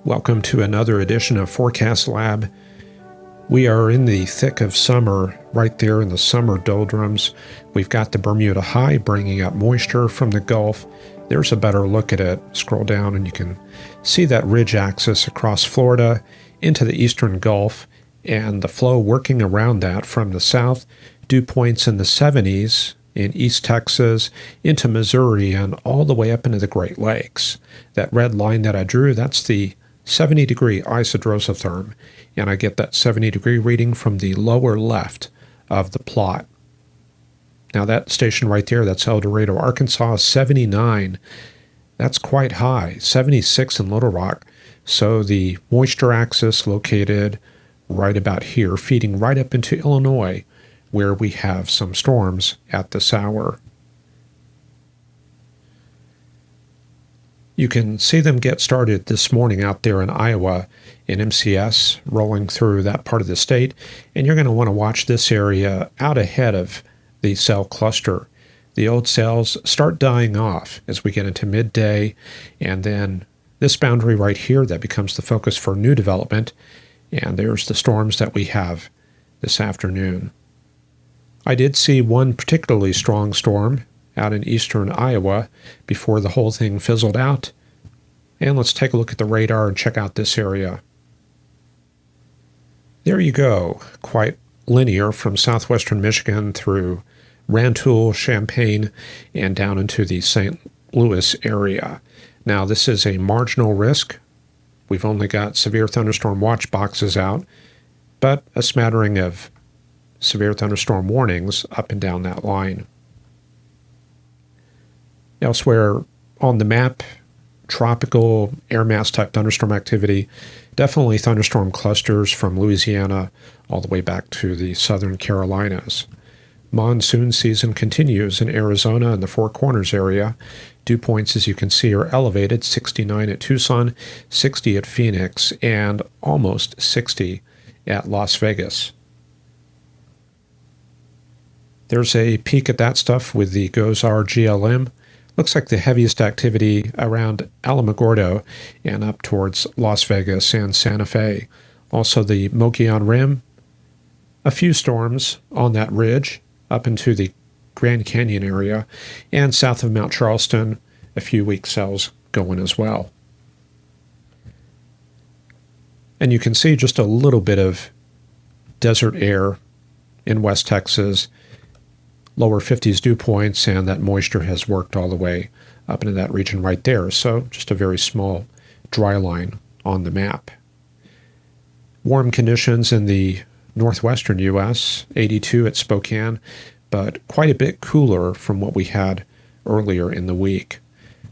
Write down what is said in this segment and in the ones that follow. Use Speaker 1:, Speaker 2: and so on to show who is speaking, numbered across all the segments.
Speaker 1: Welcome to another edition of Forecast Lab. We are in the thick of summer, right there in the summer doldrums. We've got the Bermuda High bringing up moisture from the Gulf. There's a better look at it. Scroll down and you can see that ridge axis across Florida into the eastern Gulf and the flow working around that from the south. Dew points in the 70s in East Texas, into Missouri, and all the way up into the Great Lakes. That red line that I drew, that's the 70-degree isodrosotherm, and I get that 70-degree reading from the lower left of the plot. Now that station right there, that's El Dorado, Arkansas, 79. That's quite high, 76 in Little Rock. So the moisture axis located right about here, feeding right up into Illinois, where we have some storms at this hour. You can see them get started this morning out there in Iowa in MCS, rolling through that part of the state, and you're going to want to watch this area out ahead of the cell cluster. The old cells start dying off as we get into midday, and then this boundary right here, that becomes the focus for new development, and there's the storms that we have this afternoon. I did see one particularly strong storm out in eastern Iowa before the whole thing fizzled out. And let's take a look at the radar and check out this area. There you go, quite linear from southwestern Michigan through Rantoul, Champaign, and down into the St. Louis area. Now this is a marginal risk. We've only got severe thunderstorm watch boxes out, but a smattering of severe thunderstorm warnings up and down that line. Elsewhere on the map, tropical air mass type thunderstorm activity, definitely thunderstorm clusters from Louisiana all the way back to the southern Carolinas. Monsoon season continues in Arizona and the Four Corners area. Dew points, as you can see, are elevated, 69 at Tucson, 60 at Phoenix, and almost 60 at Las Vegas. There's a peek at that stuff with the GOES-R GLM. Looks like the heaviest activity around Alamogordo and up towards Las Vegas and Santa Fe. Also the Mogollon Rim, a few storms on that ridge up into the Grand Canyon area, and south of Mount Charleston, a few weak cells going as well. And you can see just a little bit of desert air in West Texas, lower 50s dew points, and that moisture has worked all the way up into that region right there. So just a very small dry line on the map. Warm conditions in the northwestern U.S., 82 at Spokane, but quite a bit cooler from what we had earlier in the week.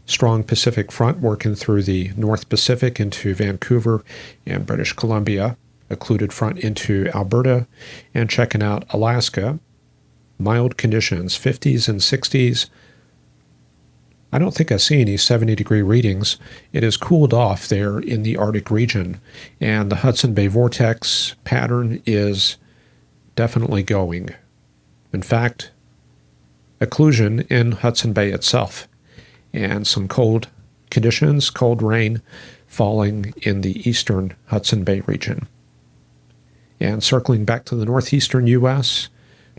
Speaker 1: Strong Pacific front working through the North Pacific into Vancouver and British Columbia, occluded front into Alberta, and checking out Alaska. Mild conditions, 50s and 60s. I don't think I see any 70-degree readings. It has cooled off there in the Arctic region, and the Hudson Bay vortex pattern is definitely going. In fact, occlusion in Hudson Bay itself, and some cold conditions, cold rain falling in the eastern Hudson Bay region. And circling back to the northeastern U.S.,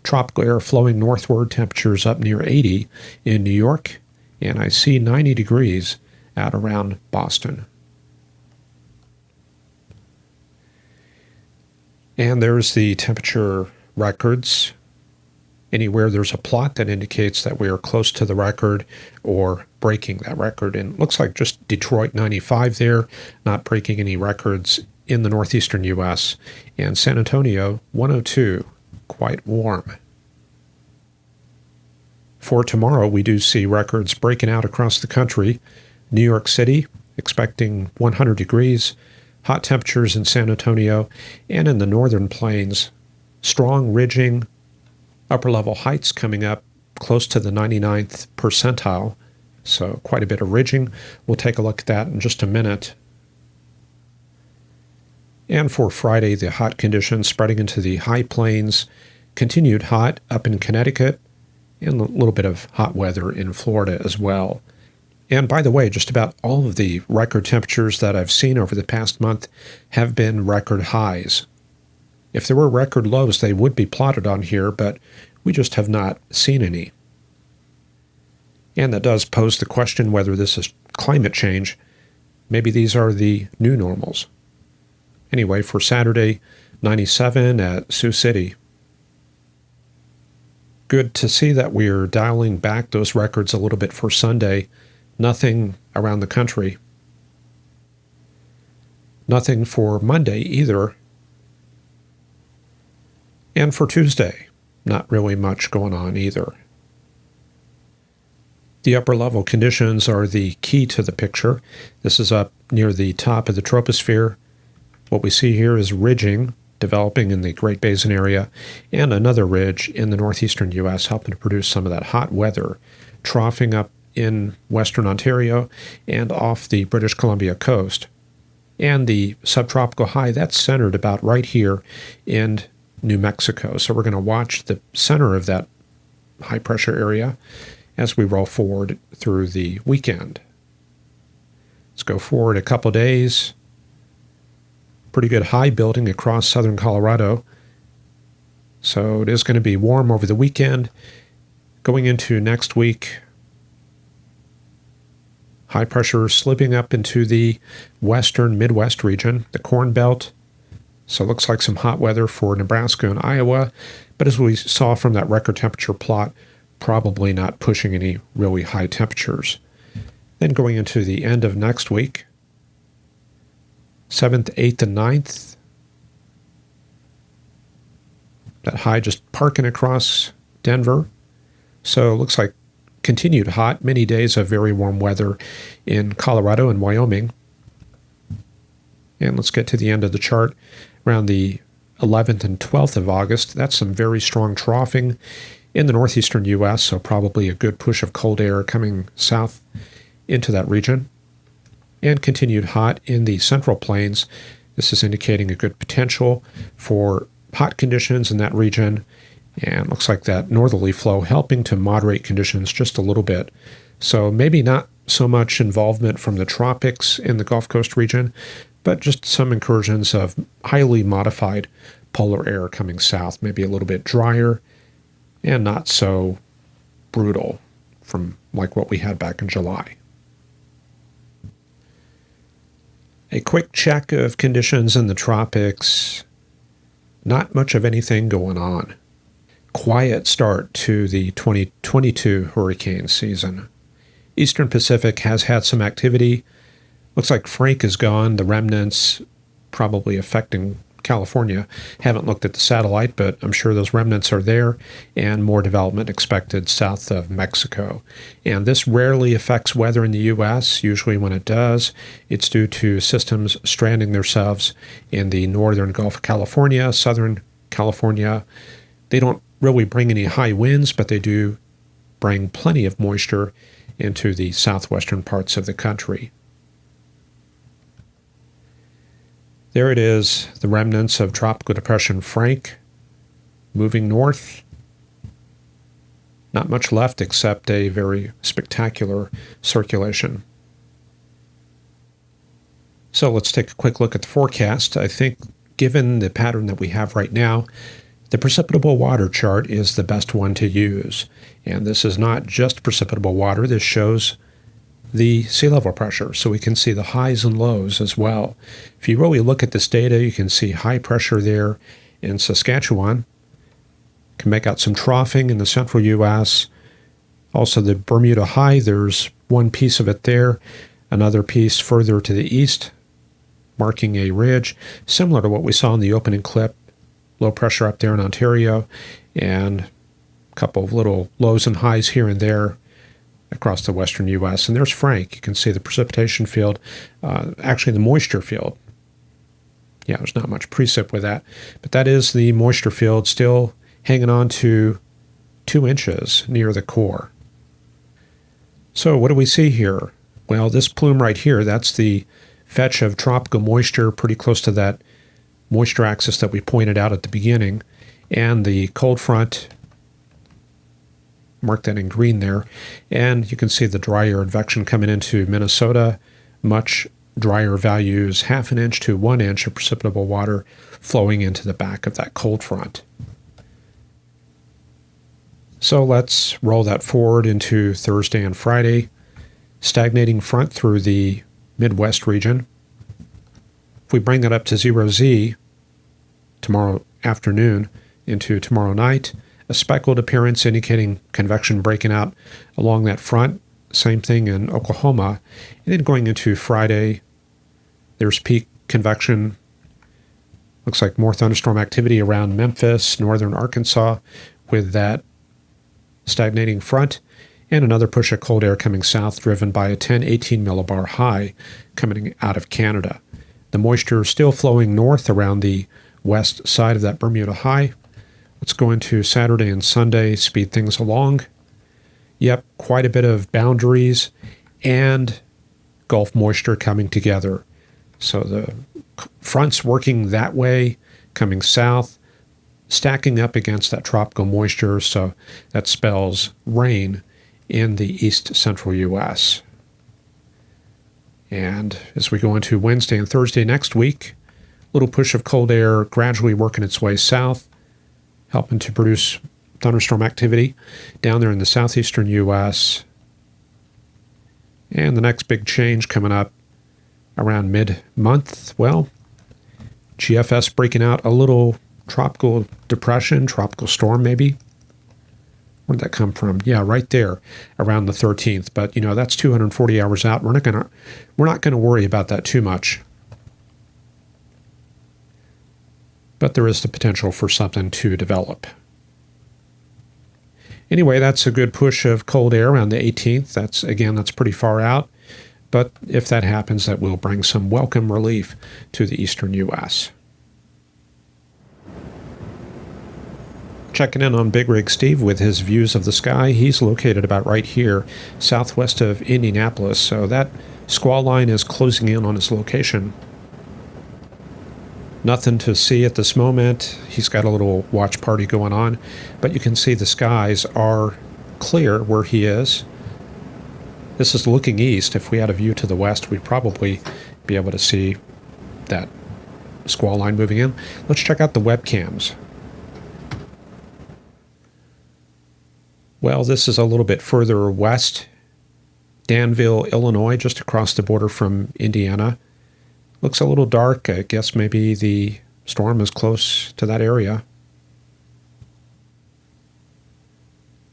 Speaker 1: tropical air flowing northward, temperatures up near 80 in New York, and I see 90 degrees out around Boston. And there's the temperature records. Anywhere there's a plot that indicates that we are close to the record or breaking that record. And it looks like just Detroit 95 there, not breaking any records in the northeastern U.S. And San Antonio 102. Quite warm. For tomorrow, we do see records breaking out across the country. New York City, expecting 100 degrees, hot temperatures in San Antonio, and in the northern plains, strong ridging, upper-level heights coming up close to the 99th percentile, so quite a bit of ridging. We'll take a look at that in just a minute. And for Friday, the hot conditions spreading into the high plains, continued hot up in Connecticut, and a little bit of hot weather in Florida as well. And by the way, just about all of the record temperatures that I've seen over the past month have been record highs. If there were record lows, they would be plotted on here, but we just have not seen any. And that does pose the question whether this is climate change. Maybe these are the new normals. Anyway, for Saturday, 97 at Sioux City. Good to see that we're dialing back those records a little bit for Sunday. Nothing around the country. Nothing for Monday either. And for Tuesday, not really much going on either. The upper level conditions are the key to the picture. This is up near the top of the troposphere. What we see here is ridging developing in the Great Basin area and another ridge in the northeastern U.S. helping to produce some of that hot weather, troughing up in western Ontario and off the British Columbia coast. And the subtropical high, that's centered about right here in New Mexico. So we're going to watch the center of that high pressure area as we roll forward through the weekend. Let's go forward a couple days. Pretty good high building across southern Colorado. So it is going to be warm over the weekend. Going into next week, high pressure slipping up into the western Midwest region, the Corn Belt. So it looks like some hot weather for Nebraska and Iowa. But as we saw from that record temperature plot, probably not pushing any really high temperatures. Then going into the end of next week, 7th, 8th, and 9th. That high just parking across Denver. So it looks like continued hot, many days of very warm weather in Colorado and Wyoming. And let's get to the end of the chart around the 11th and 12th of August. That's some very strong troughing in the northeastern U.S., so probably a good push of cold air coming south into that region. And continued hot in the central plains. This is indicating a good potential for hot conditions in that region. And looks like that northerly flow helping to moderate conditions just a little bit. So maybe not so much involvement from the tropics in the Gulf Coast region, but just some incursions of highly modified polar air coming south, maybe a little bit drier and not so brutal from like what we had back in July. A quick check of conditions in the tropics. Not much of anything going on. Quiet start to the 2022 hurricane season. Eastern Pacific has had some activity. Looks like Frank is gone. The remnants probably affecting California. Haven't looked at the satellite, but I'm sure those remnants are there, and more development expected south of Mexico. And this rarely affects weather in the U.S. Usually when it does, it's due to systems stranding themselves in the northern Gulf of California, southern California. They don't really bring any high winds, but they do bring plenty of moisture into the southwestern parts of the country. There it is, the remnants of Tropical Depression Frank moving north. Not much left except a very spectacular circulation. So let's take a quick look at the forecast. I think given the pattern that we have right now, the precipitable water chart is the best one to use. And this is not just precipitable water. This shows the sea level pressure, so we can see the highs and lows as well. If you really look at this data, you can see high pressure there in Saskatchewan. Can make out some troughing in the central U.S. Also the Bermuda High, there's one piece of it there, another piece further to the east, marking a ridge, similar to what we saw in the opening clip. Low pressure up there in Ontario, and a couple of little lows and highs here and there across the western U.S. And there's Frank. You can see the precipitation field, actually the moisture field. Yeah, there's not much precip with that, but that is the moisture field still hanging on to 2 inches near the core. So what do we see here? Well, this plume right here, that's the fetch of tropical moisture pretty close to that moisture axis that we pointed out at the beginning, and the cold front mark that in green there. And you can see the dry air advection coming into Minnesota. Much drier values, 1/2 inch to 1 inch of precipitable water flowing into the back of that cold front. So let's roll that forward into Thursday and Friday. Stagnating front through the Midwest region. If we bring that up to 0Z tomorrow afternoon into tomorrow night, a speckled appearance indicating convection breaking out along that front. Same thing in Oklahoma. And then going into Friday, there's peak convection. Looks like more thunderstorm activity around Memphis, northern Arkansas, with that stagnating front, and another push of cold air coming south, driven by a 10-18 millibar high coming out of Canada. The moisture still flowing north around the west side of that Bermuda high. Let's go into Saturday and Sunday, speed things along. Yep, quite a bit of boundaries and Gulf moisture coming together. So the fronts working that way, coming south, stacking up against that tropical moisture, so that spells rain in the east central U.S. And as we go into Wednesday and Thursday next week, a little push of cold air gradually working its way south, helping to produce thunderstorm activity down there in the southeastern U.S. And the next big change coming up around mid-month, well, GFS breaking out a little tropical depression, tropical storm maybe. Where'd that come from? Yeah, right there around the 13th. But, that's 240 hours out. We're not going to worry about that too much. But there is the potential for something to develop. Anyway, that's a good push of cold air around the 18th. That's pretty far out. But if that happens, that will bring some welcome relief to the eastern U.S. Checking in on Big Rig Steve with his views of the sky. He's located about right here, southwest of Indianapolis, so that squall line is closing in on his location. Nothing to see at this moment. He's got a little watch party going on, but you can see the skies are clear where he is. This is looking east. If we had a view to the west, we'd probably be able to see that squall line moving in. Let's check out the webcams. Well, this is a little bit further west. Danville, Illinois, just across the border from Indiana. Looks a little dark. I guess maybe the storm is close to that area.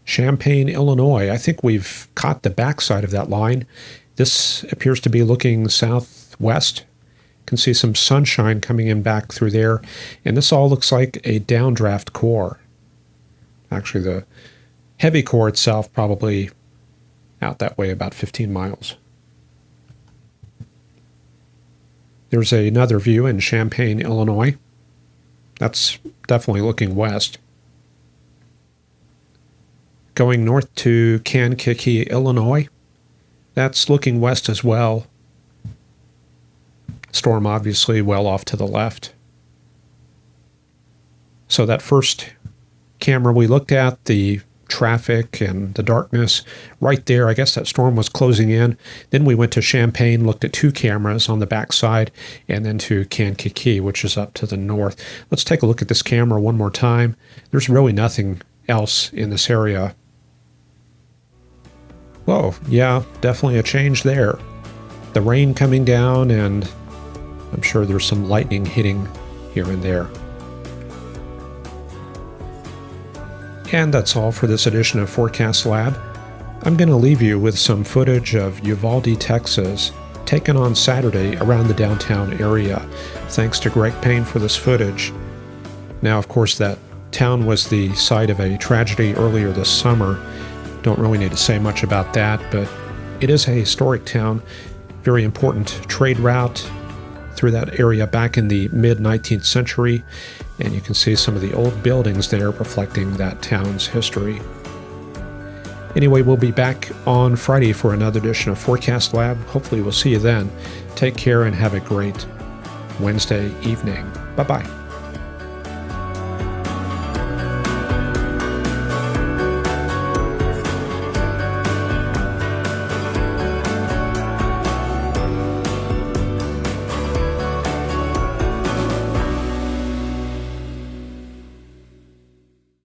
Speaker 1: Champaign, Illinois. I think we've caught the backside of that line. This appears to be looking southwest. You can see some sunshine coming in back through there. And this all looks like a downdraft core. Actually, the heavy core itself probably out that way about 15 miles. There's another view in Champaign, Illinois. That's definitely looking west. Going north to Kankakee, Illinois. That's looking west as well. Storm obviously well off to the left. So that first camera we looked at, the traffic and the darkness right there, I guess that storm was closing in. Then we went to Champaign, looked at 2 cameras on the backside, and then to Kankakee, which is up to the north. Let's take a look at this camera one more time. There's really nothing else in this area. Whoa, yeah, definitely a change there. The rain coming down, and I'm sure there's some lightning hitting here and there. And that's all for this edition of Forecast Lab. I'm going to leave you with some footage of Uvalde, Texas, taken on Saturday around the downtown area. Thanks to Greg Payne for this footage. Now, of course, that town was the site of a tragedy earlier this summer. Don't really need to say much about that, but it is a historic town, very important trade route through that area back in the mid-19th century, and you can see some of the old buildings there reflecting that town's history. Anyway, we'll be back on Friday for another edition of Forecast Lab. Hopefully we'll see you then. Take care and have a great Wednesday evening. Bye-bye.